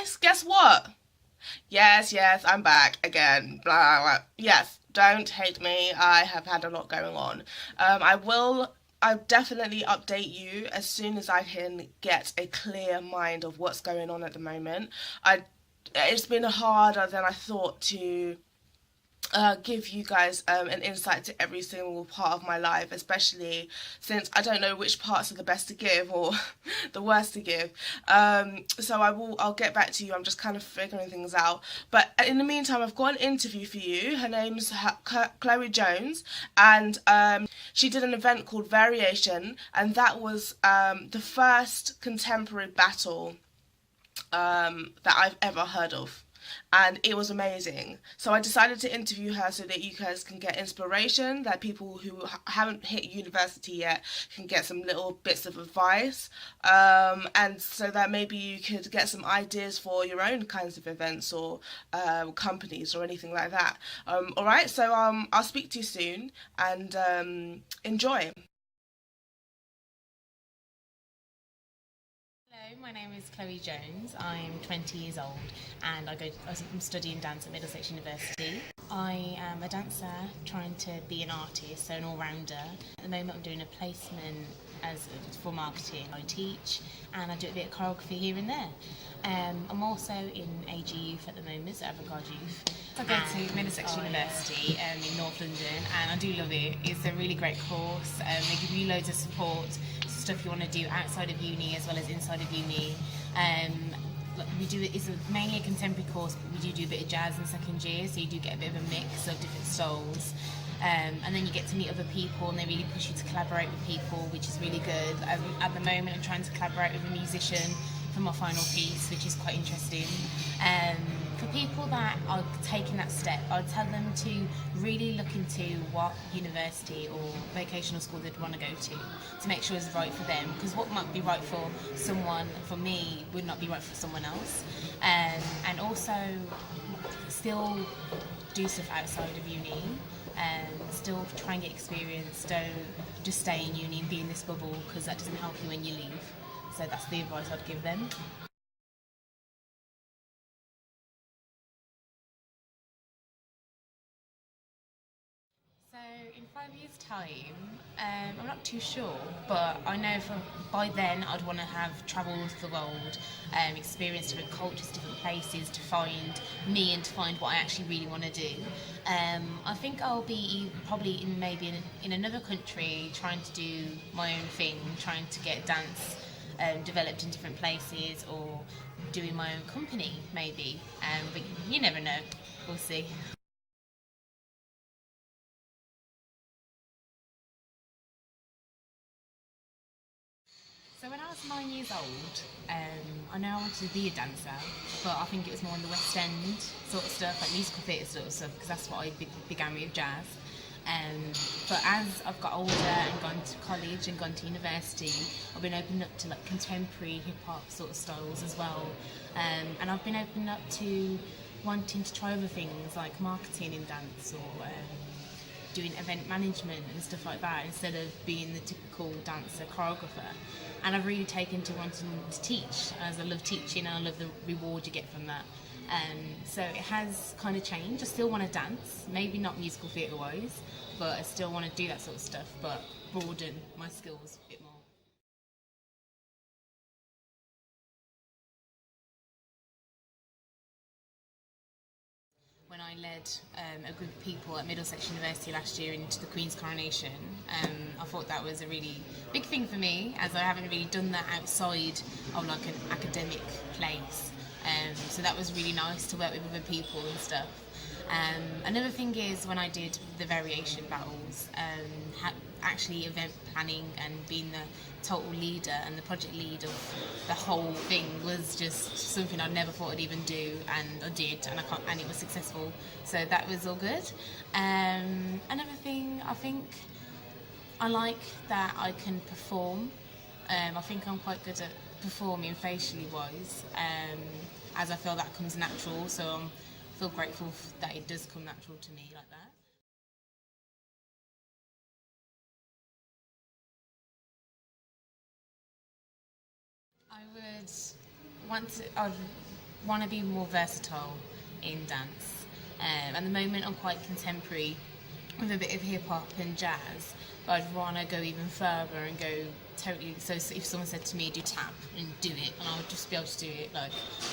guys, guess what? Yes, I'm back again. Blah, blah. Yes, don't hate me. I have had a lot going on. I'll definitely update you as soon as I can get a clear mind of what's going on at the moment. It's been harder than I thought to give you guys an insight to every single part of my life, especially since I don't know which parts are the best to give or the worst to give. So I'll get back to you. I'm just kind of figuring things out. But in the meantime, I've got an interview for you. Her name's Chloe Jones, and she did an event called Variation, and that was the first contemporary battle that I've ever heard of. And it was amazing. So I decided to interview her so that you guys can get inspiration, that people who haven't hit university yet can get some little bits of advice, and so that maybe you could get some ideas for your own kinds of events or companies or anything like that. All right, so I'll speak to you soon and enjoy. Hello, my name is Chloe Jones. I'm 20 years old and I'm studying dance at Middlesex University. I am a dancer trying to be an artist, so an all-rounder. At the moment I'm doing a placement for marketing. I teach and I do a bit of choreography here and there. I'm also in AG Youth at the moment, so Avant-Garde Youth. I go to Middlesex University in North London and I do love it. It's a really great course. They give you loads of support, stuff you want to do outside of uni as well as inside of uni. It's mainly a contemporary course, but we do a bit of jazz in second year, so you do get a bit of a mix of different styles. And then you get to meet other people and they really push you to collaborate with people, which is really good. At the moment I'm trying to collaborate with a musician for my final piece, which is quite interesting. For people that are taking that step, I'd tell them to really look into what university or vocational school they'd want to go to make sure it's right for them, because what might be right for someone, for me, would not be right for someone else. And also still do stuff outside of uni and still try and get experience. Don't just stay in uni and be in this bubble, because that doesn't help you when you leave. So that's the advice I'd give them. So in 5 years' time, I'm not too sure, but I know by then I'd want to have travelled the world, experienced different cultures, different places to find me and to find what I actually really want to do. I think I'll be probably in another country trying to do my own thing, trying to get dance developed in different places, or doing my own company maybe. But you never know. We'll see. So when I was 9 years old, I know I wanted to be a dancer, but I think it was more in the West End sort of stuff, like musical theatre sort of stuff, because that's what I began with, jazz. But as I've got older and gone to college and gone to university, I've been opened up to like contemporary hip hop sort of styles as well, and I've been opened up to wanting to try other things like marketing in dance, or doing event management and stuff like that, instead of being the typical dancer choreographer. And I've really taken to wanting to teach, as I love teaching and I love the reward you get from that. So it has kind of changed. I still want to dance, maybe not musical theatre wise, but I still want to do that sort of stuff, but broaden my skills a bit more. When I led a group of people at Middlesex University last year into the Queen's coronation, I thought that was a really big thing for me, as I haven't really done that outside of like an academic place. So that was really nice to work with other people and stuff. Another thing is when I did the variation battles, actually event planning and being the total leader and the project lead of the whole thing was just something I never thought I'd even do, and I did, and it was successful. So that was all good. Another thing, I think I like that I can perform. I think I'm quite good at performing facially wise, as I feel that comes natural. So I feel grateful that it does come natural to me like that. I would want to. I'd want to be more versatile in dance. At the moment, I'm quite contemporary with a bit of hip hop and jazz, but I'd want to go even further and go totally. So if someone said to me, "Do tap and do it," and I would just be able to do it, like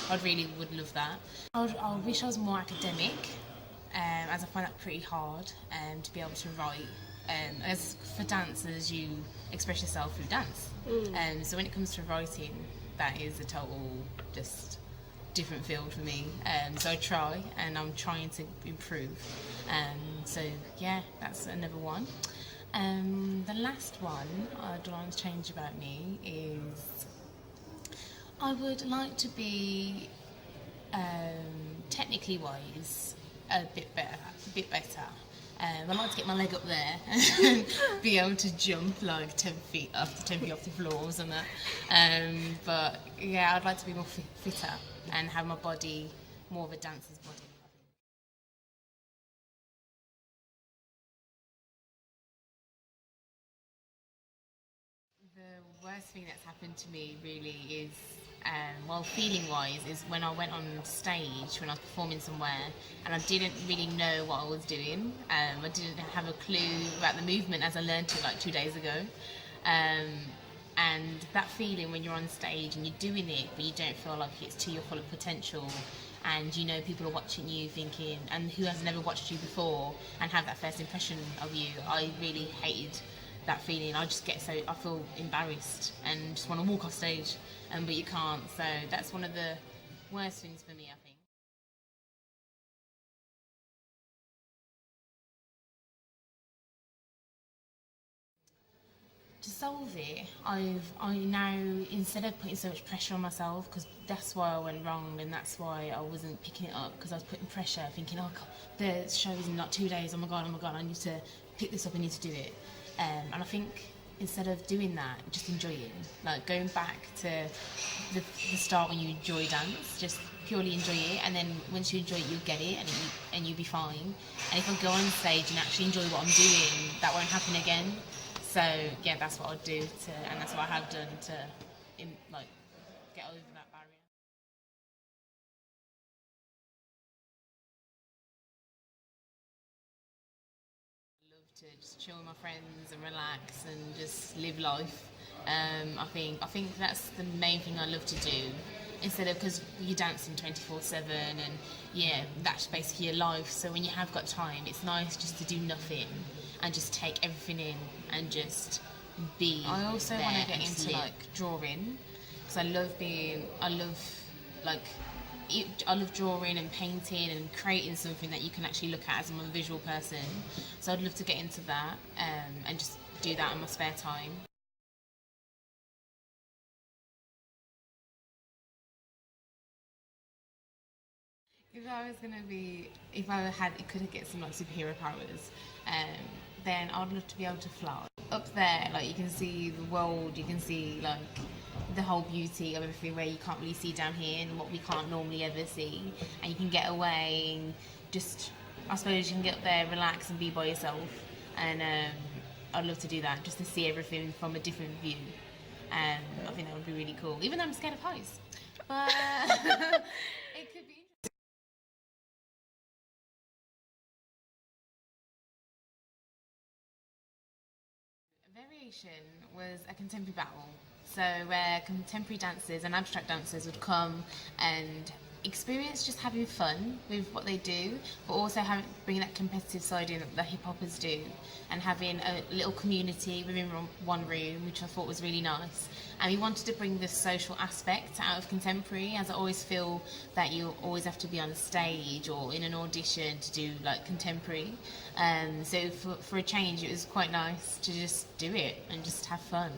I really would love that. I wish I was more academic, as I find that pretty hard, to be able to write. As for dancers, you express yourself through dance. So when it comes to writing, that is a total just different field for me. So I try, and I'm trying to improve. So yeah, that's another one. The last one I'd want to change about me is I would like to be technically wise a bit better. I'd like to get my leg up there and be able to jump like 10 feet off the floors and that. But yeah, I'd like to be more fitter and have my body more of a dancer's body. The worst thing that's happened to me really is, well, feeling wise, is when I went on stage when I was performing somewhere and I didn't really know what I was doing. I didn't have a clue about the movement as I learned it like 2 days ago. And that feeling when you're on stage and you're doing it, but you don't feel like it's to your full potential, and you know people are watching you thinking, and who has never watched you before and have that first impression of you. I really hated that feeling. I feel embarrassed and just want to walk off stage, but you can't. So that's one of the worst things for me, I think. To solve it, I now, instead of putting so much pressure on myself, because that's why I went wrong and that's why I wasn't picking it up, because I was putting pressure, thinking, oh God, the show's in like 2 days, oh my god, I need to pick this up, I need to do it. And I think instead of doing that, just enjoy it. Like going back to the start when you enjoy dance, just purely enjoy it, and then once you enjoy it, you'll get it, and you'll be fine. And if I go on stage and actually enjoy what I'm doing, that won't happen again. So yeah, that's what I'd do and that's what I have done to, get over that barrier. I love to just chill with my friends and relax and just live life. I think that's the main thing I love to do. Instead of, because you're dancing 24/7 and yeah, that's basically your life. So when you have got time, it's nice just to do nothing and just take everything in and just be. I also want to get into like drawing, because like I love drawing and painting and creating something that you can actually look at, as I'm a visual person. So I'd love to get into that, and just do that in my spare time. If I had, it could get some like superhero powers, then I'd love to be able to fly up there. Like you can see the world, you can see like the whole beauty of everything where you can't really see down here, and what we can't normally ever see. And you can get away and just, I suppose you can get up there, relax, and be by yourself. And I'd love to do that, just to see everything from a different view. I think that would be really cool. Even though I'm scared of heights, but it could be. Variation was a contemporary battle. So where contemporary dancers and abstract dancers would come and experience just having fun with what they do, but also bringing that competitive side in that the hip hoppers do, and having a little community within one room, which I thought was really nice. And we wanted to bring this social aspect out of contemporary, as I always feel that you always have to be on stage or in an audition to do like contemporary. So for a change, it was quite nice to just do it and just have fun.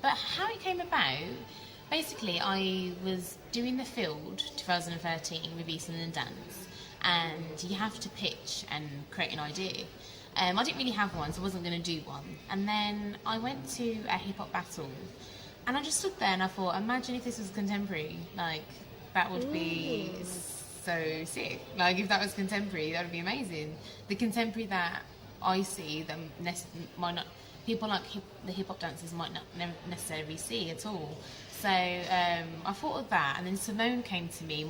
But how it came about, basically I was doing the Field 2013 with East London Dance, and you have to pitch and create an idea. I didn't really have one, so I wasn't going to do one. And then I went to a hip hop battle, and I just stood there and I thought, imagine if this was contemporary. Like, that would be so sick. Like, if that was contemporary, that would be amazing. The contemporary that I see, that might not, people like the hip hop dancers might not necessarily see at all. So I thought of that, and then Simone came to me,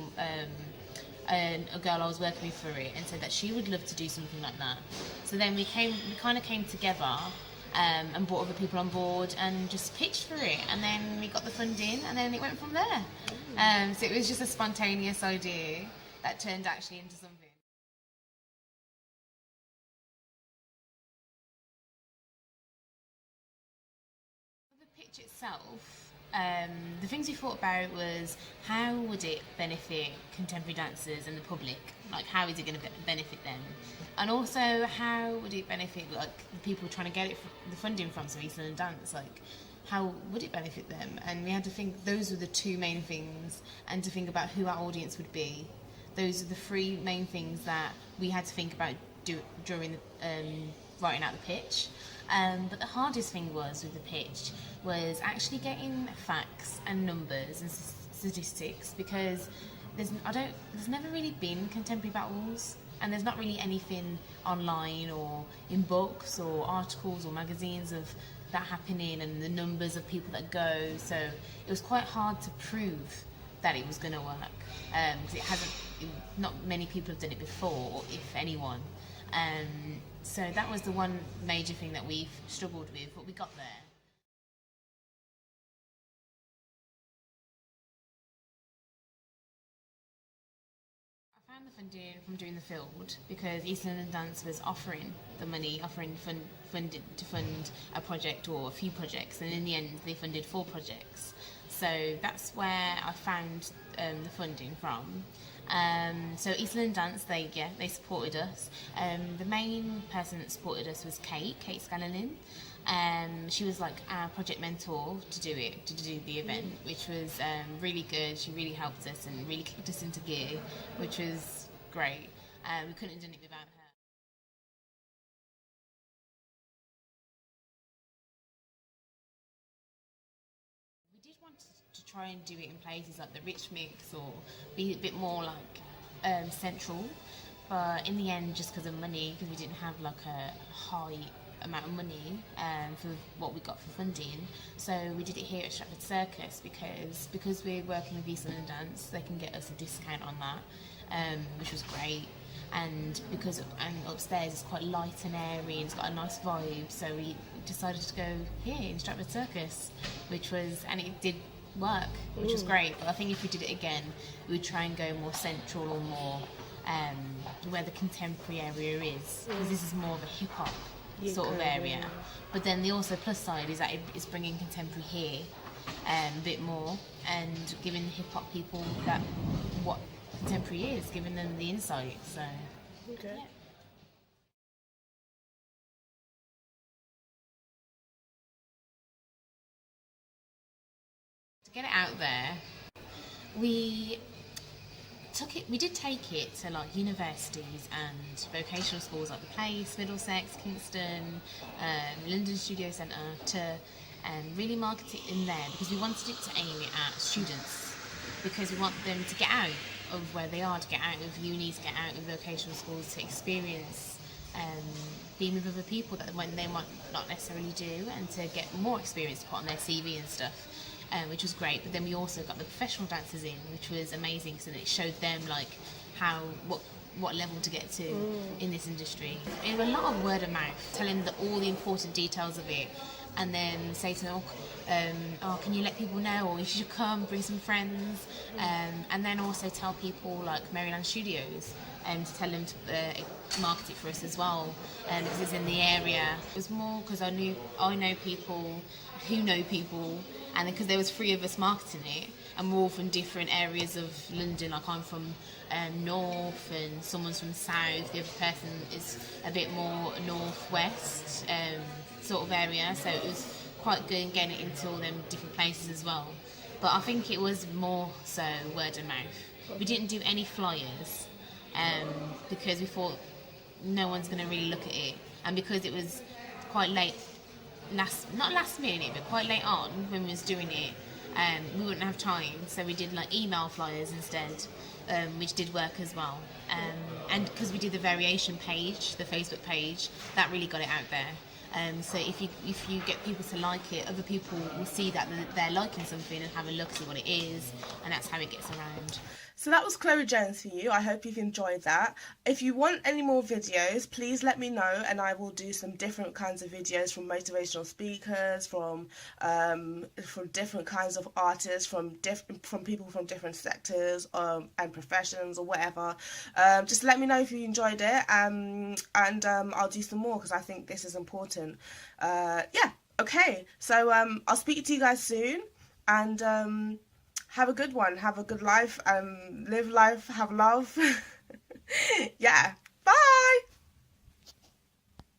and a girl I was working with for it, and said that she would love to do something like that. So then we kind of came together, and brought other people on board and just pitched for it, and then we got the funding, and then it went from there. So it was just a spontaneous idea that turned actually into something. The pitch itself, the things we thought about was how would it benefit contemporary dancers and the public? Like, how is it going to benefit them? And also, how would it benefit like the people trying to get the funding from, so East London Dance? Like, how would it benefit them? And we had to think those were the two main things, and to think about who our audience would be. Those are the three main things that we had to think about during the, writing out the pitch. But the hardest thing was with the pitch was actually getting facts and numbers and statistics, because there's never really been contemporary battles, and there's not really anything online or in books or articles or magazines of that happening and the numbers of people that go. So it was quite hard to prove that it was going to work, because not many people have done it before, if anyone. So that was the one major thing that we've struggled with, but we got there. I found the funding from doing the field, because East London Dance was offering the money, funding to fund a project or a few projects, and in the end they funded 4 projects. So that's where I found the funding from. So East London Dance, they supported us. The main person that supported us was Kate Scallilin. She was like our project mentor to do the event, which was really good. She really helped us and really kicked us into gear, which was great. We couldn't have done it without her. We did want to try and do it in places like the Rich Mix, or be a bit more like central, but in the end, just because of money, because we didn't have like a high amount of money for what we got for funding, so we did it here at Stratford Circus, because we're working with East London Dance, they can get us a discount on that, which was great. And upstairs is quite light and airy, and it's got a nice vibe, so we decided to go here in Stratford Circus, and it did work, which was great. But I think if we did it again, we would try and go more central, or more where the contemporary area is, because this is more of a hip hop sort of area. But then the also plus side is that it's bringing contemporary here a bit more, and giving hip hop people that what contemporary is, giving them the insight. So Okay. yeah. To get it out there, we did take it to like universities and vocational schools like the Place, Middlesex, Kingston, London Studio Centre, to really market it in there, because we wanted it to aim it at students, because we want them to get out of where they are, to get out of uni, to get out of vocational schools, to experience being with other people that when they might not necessarily do, and to get more experience to put on their CV and stuff. Which was great. But then we also got the professional dancers in, which was amazing, so that it showed them like what level to get to in this industry. It was a lot of word of mouth, telling them all the important details of it, and then say to them, can you let people know, or you should come, bring some friends, and then also tell people like Maryland Studios, to tell them to market it for us as well, because it's in the area. It was more because I know people who know people, and because there was 3 of us marketing it, and we're all from different areas of London. Like I'm from north, and someone's from south. The other person is a bit more northwest sort of area. So it was quite good getting it into all them different places as well. But I think it was more so word of mouth. We didn't do any flyers because we thought no one's going to really look at it, and because it was quite late. Not last minute, but quite late on when we was doing it, we wouldn't have time, so we did like email flyers instead, which did work as well. And because we did the variation page, the Facebook page, that really got it out there. So if you get people to like it, other people will see that they're liking something and have a look, see what it is, and that's how it gets around. So that was Chloe Jones for you. I hope you've enjoyed that. If you want any more videos, please let me know, and I will do some different kinds of videos from motivational speakers, from different kinds of artists, from people from different sectors and professions or whatever. Just let me know if you enjoyed it, and I'll do some more because I think this is important. Yeah. Okay. So I'll speak to you guys soon, and have a good one, have a good life, live life, have love. Yeah, bye.